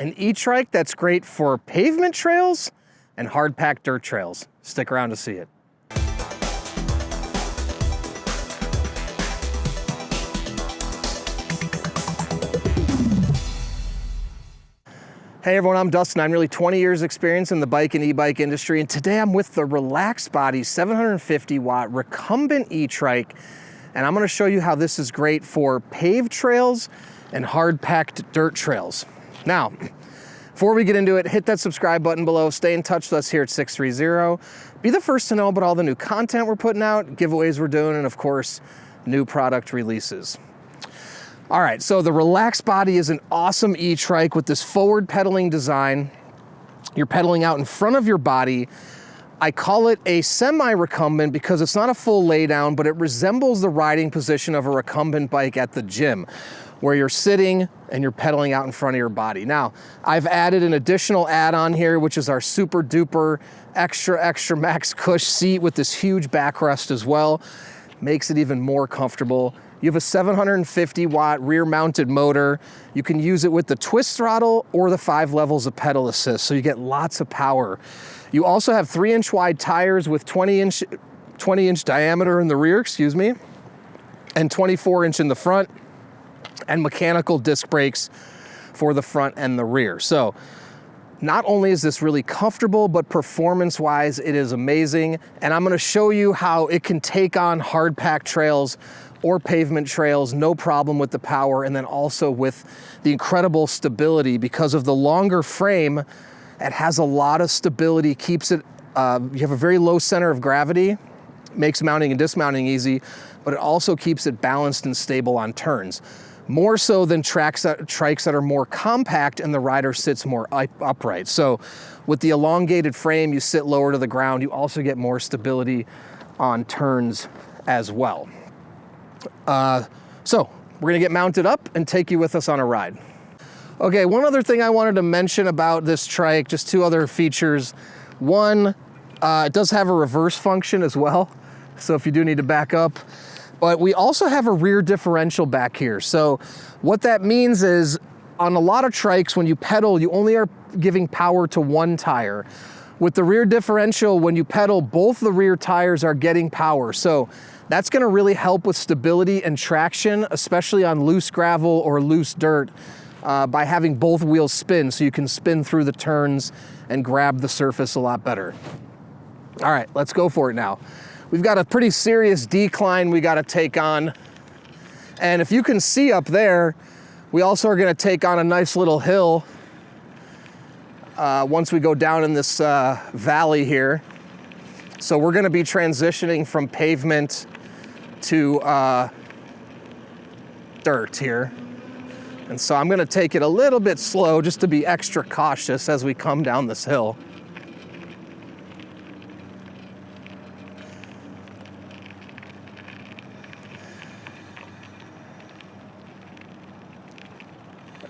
An E-Trike that's great for pavement trails and hard-packed dirt trails. Stick around to see it. Hey everyone, I'm Dustin. I'm nearly 20 years experience in the bike and e-bike industry, and today I'm with the Relaxed Body 750 watt Recumbent E-Trike, and I'm gonna show you how this is great for paved trails and hard-packed dirt trails. Now, before we get into it, hit that subscribe button below, stay in touch with us here at 630. Be the first to know about all the new content we're putting out, giveaways we're doing, and of course, new product releases. All right, so the Relaxed Body is an awesome E-Trike with this forward pedaling design. You're pedaling out in front of your body. I call it a semi-recumbent because it's not a full laydown, but it resembles the riding position of a recumbent bike at the gym, where you're sitting and you're pedaling out in front of your body. Now, I've added an additional add-on here, which is our super duper extra max cush seat with this huge backrest as well. Makes it even more comfortable. You have a 750 watt rear mounted motor. You can use it with the twist throttle or the 5 levels of pedal assist, so you get lots of power. You also have 3-inch wide tires with 20-inch diameter in the rear, and 24-inch in the front, and mechanical disc brakes for the front and the rear. So not only is this really comfortable, but performance-wise, it is amazing. And I'm gonna show you how it can take on hard-packed trails or pavement trails, no problem with the power, and then also with the incredible stability because of the longer frame. It has a lot of stability, keeps it, you have a very low center of gravity, makes mounting and dismounting easy, but it also keeps it balanced and stable on turns. More so than trikes that are more compact and the rider sits more upright. So with the elongated frame, you sit lower to the ground, you also get more stability on turns as well. So we're gonna get mounted up and take you with us on a ride. Okay, one other thing I wanted to mention about this trike, just 2 other features. One, it does have a reverse function as well, so if you do need to back up. But we also have a rear differential back here. So what that means is on a lot of trikes, when you pedal, you only are giving power to one tire. With the rear differential, when you pedal, both the rear tires are getting power. So that's gonna really help with stability and traction, especially on loose gravel or loose dirt, by having both wheels spin, so you can spin through the turns and grab the surface a lot better. All right, let's go for it now. We've got a pretty serious decline we gotta take on. And if you can see up there, we also are gonna take on a nice little hill once we go down in this valley here. So we're gonna be transitioning from pavement to dirt here. And so I'm gonna take it a little bit slow just to be extra cautious as we come down this hill.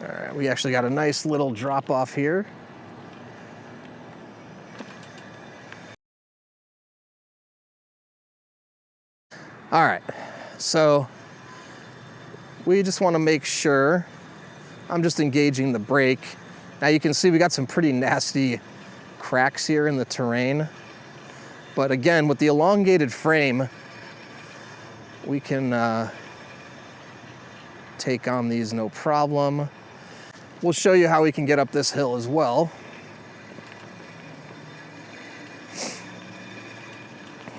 All right, we actually got a nice little drop off here. All right, so we just want to make sure, I'm just engaging the brake. Now you can see we got some pretty nasty cracks here in the terrain. But again, with the elongated frame, we can take on these no problem. We'll show you how we can get up this hill as well.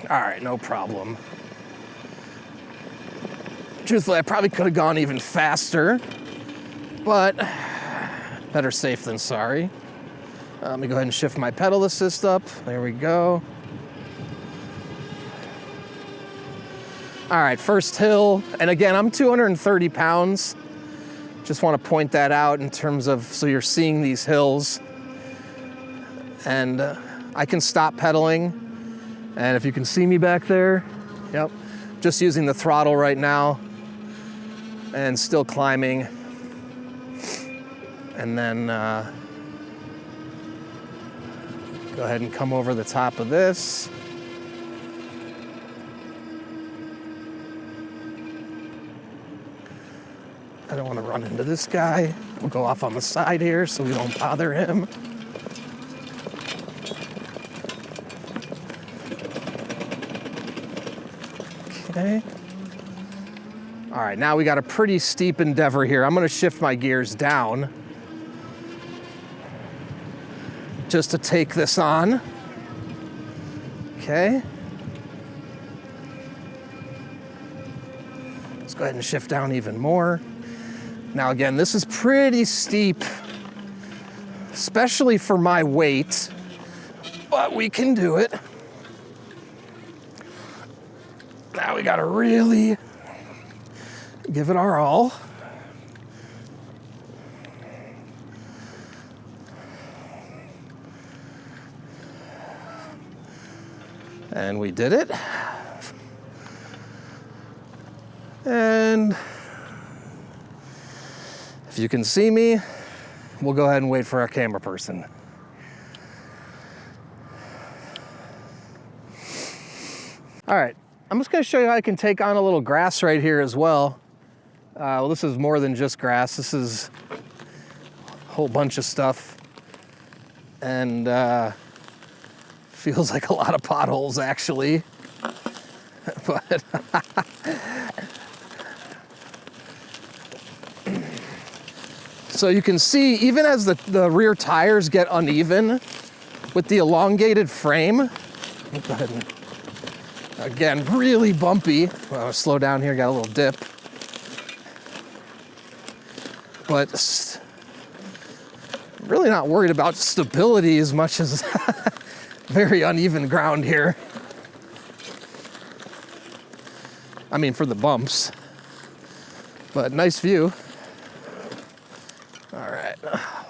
All right, no problem. Truthfully, I probably could have gone even faster, but better safe than sorry. Let me go ahead and shift my pedal assist up. There we go. All right, first hill. And again, I'm 230 pounds. Just want to point that out in terms of, so you're seeing these hills. And I can stop pedaling. And if you can see me back there, yep, just using the throttle right now and still climbing. And then go ahead and come over the top of this. I don't want to run into this guy. We'll go off on the side here so we don't bother him. Okay. All right, now we got a pretty steep endeavor here. I'm gonna shift my gears down just to take this on. Okay. Let's go ahead and shift down even more. Now again, this is pretty steep, especially for my weight, but we can do it. Now we gotta really give it our all. And we did it. And if you can see me, we'll go ahead and wait for our camera person. All right, I'm just gonna show you how I can take on a little grass right here as well. Well, this is more than just grass. This is a whole bunch of stuff. And feels like a lot of potholes actually. But so you can see, even as the rear tires get uneven with the elongated frame, go ahead and, again, really bumpy. Well, slow down here, got a little dip. But really not worried about stability as much as very uneven ground here. I mean, for the bumps, but nice view. All right,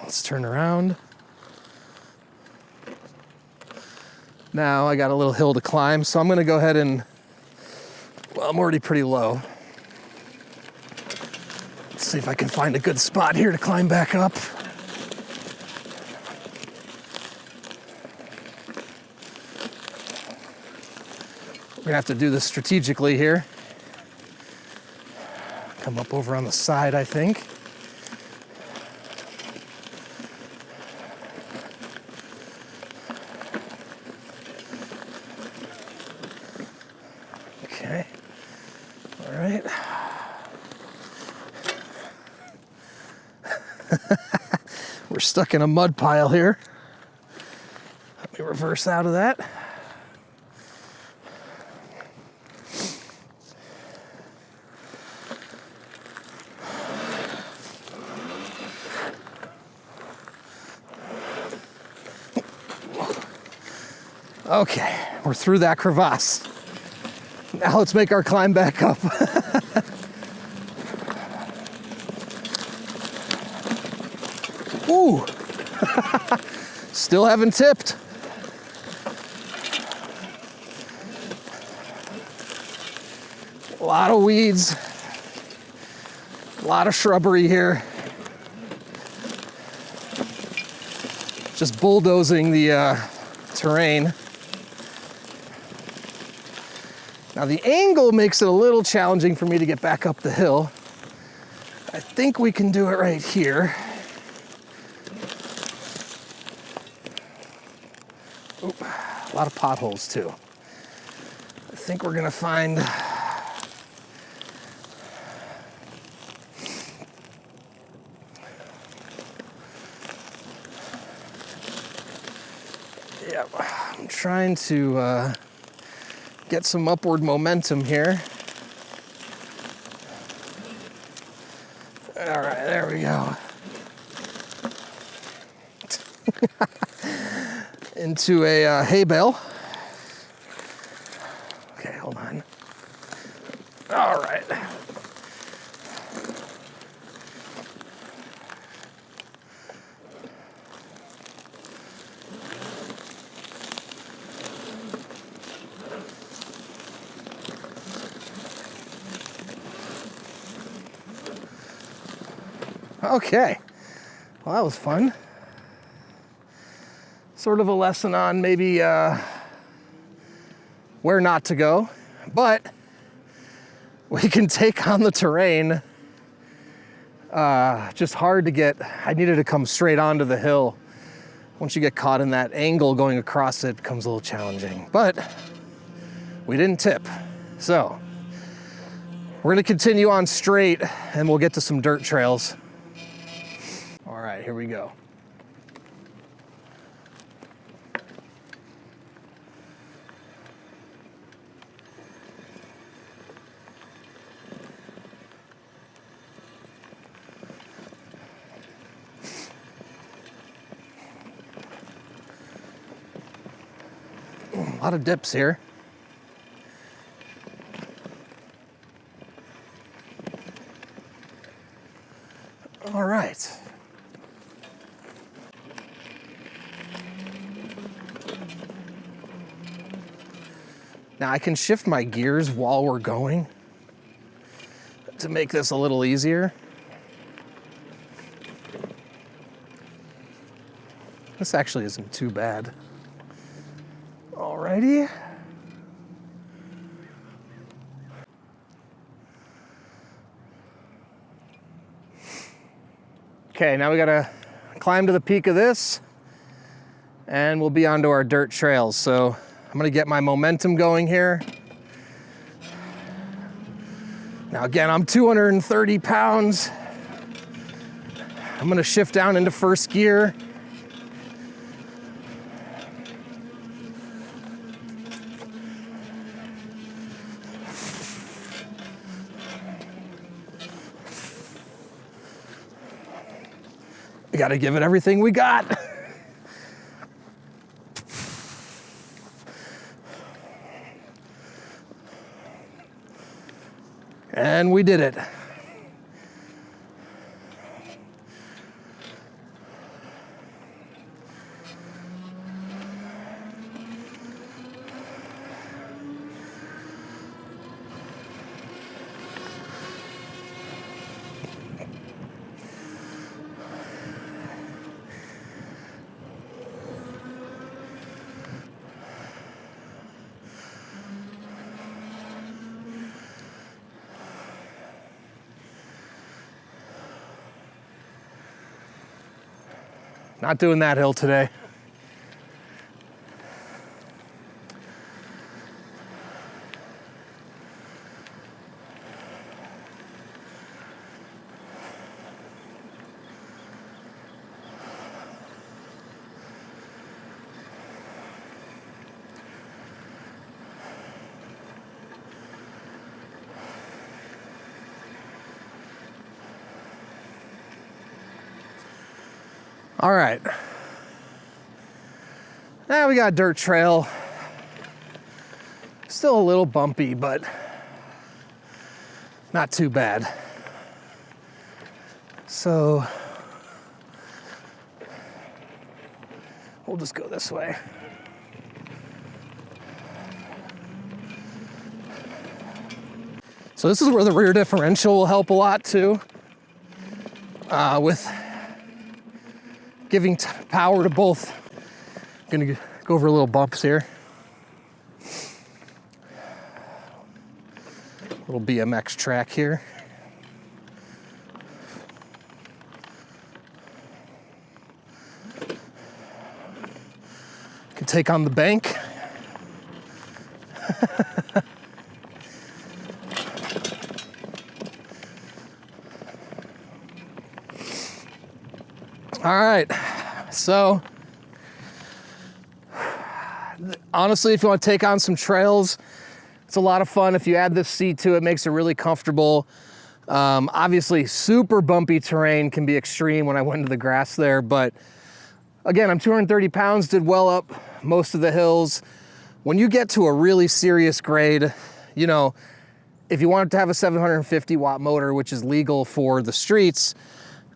let's turn around. Now I got a little hill to climb, so I'm gonna go ahead and, well, I'm already pretty low. Let's see if I can find a good spot here to climb back up. We're gonna have to do this strategically here. Come up over on the side, I think. Okay, all right. We're stuck in a mud pile here. Let me reverse out of that. Okay, we're through that crevasse. Now let's make our climb back up. Ooh, still haven't tipped. A lot of weeds, a lot of shrubbery here. Just bulldozing the terrain. Now the angle makes it a little challenging for me to get back up the hill. I think we can do it right here. Oop, a lot of potholes too. I think we're gonna find I'm trying to get some upward momentum here. All right, there we go. Into a hay bale. Okay, hold on. All right. Okay, well that was fun. Sort of a lesson on maybe where not to go, but we can take on the terrain just hard to get. I needed to come straight onto the hill. Once you get caught in that angle going across it, becomes a little challenging, but we didn't tip. So we're gonna continue on straight and we'll get to some dirt trails. All right, here we go. A lot of dips here. All right. Now I can shift my gears while we're going to make this a little easier. This actually isn't too bad. Alrighty. Okay, now we gotta climb to the peak of this and we'll be onto our dirt trails. So I'm gonna get my momentum going here. Now again, I'm 230 pounds. I'm gonna shift down into first gear. We gotta give it everything we got. And we did it. Not doing that hill today. All right. Now we got a dirt trail. Still a little bumpy, but not too bad. So we'll just go this way. So this is where the rear differential will help a lot too, with giving power to both. I'm gonna go over little bumps here. Little BMX track here. Can take on the bank. All right, so honestly, if you want to take on some trails, it's a lot of fun. If you add this seat to it, it makes it really comfortable. Obviously, super bumpy terrain can be extreme when I went into the grass there, but again, I'm 230 pounds, did well up most of the hills. When you get to a really serious grade, you know, if you wanted to have a 750 watt motor, which is legal for the streets,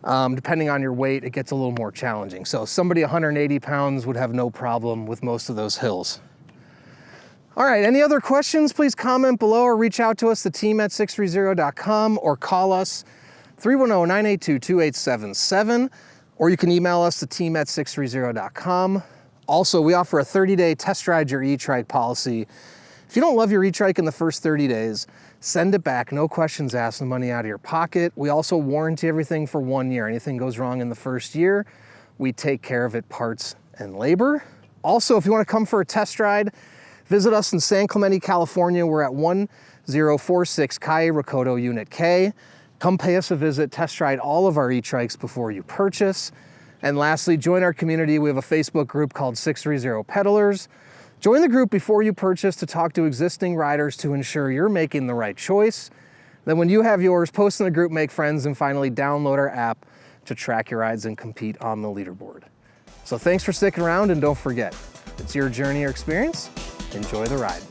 depending on your weight, it gets a little more challenging. So somebody 180 pounds would have no problem with most of those hills. All right, any other questions, please comment below or reach out to us, the team at sixthreezero.com, or call us 310-982-2877, or you can email us, the team at sixthreezero.com. Also, we offer a 30-day test ride your E-Trike policy. If you don't love your E-Trike in the first 30 days, send it back, no questions asked, no money out of your pocket. We also warranty everything for 1 year. Anything goes wrong in the first year, we take care of it, parts and labor. Also, if you want to come for a test ride, visit us in San Clemente, California. We're at 1046 Calle Recodo Unit K. Come pay us a visit, test ride all of our E-Trikes before you purchase. And lastly, join our community. We have a Facebook group called 630 Peddlers. Join the group before you purchase to talk to existing riders to ensure you're making the right choice. Then when you have yours, post in the group, make friends, and finally download our app to track your rides and compete on the leaderboard. So thanks for sticking around, and don't forget, it's your journey or experience. Enjoy the ride.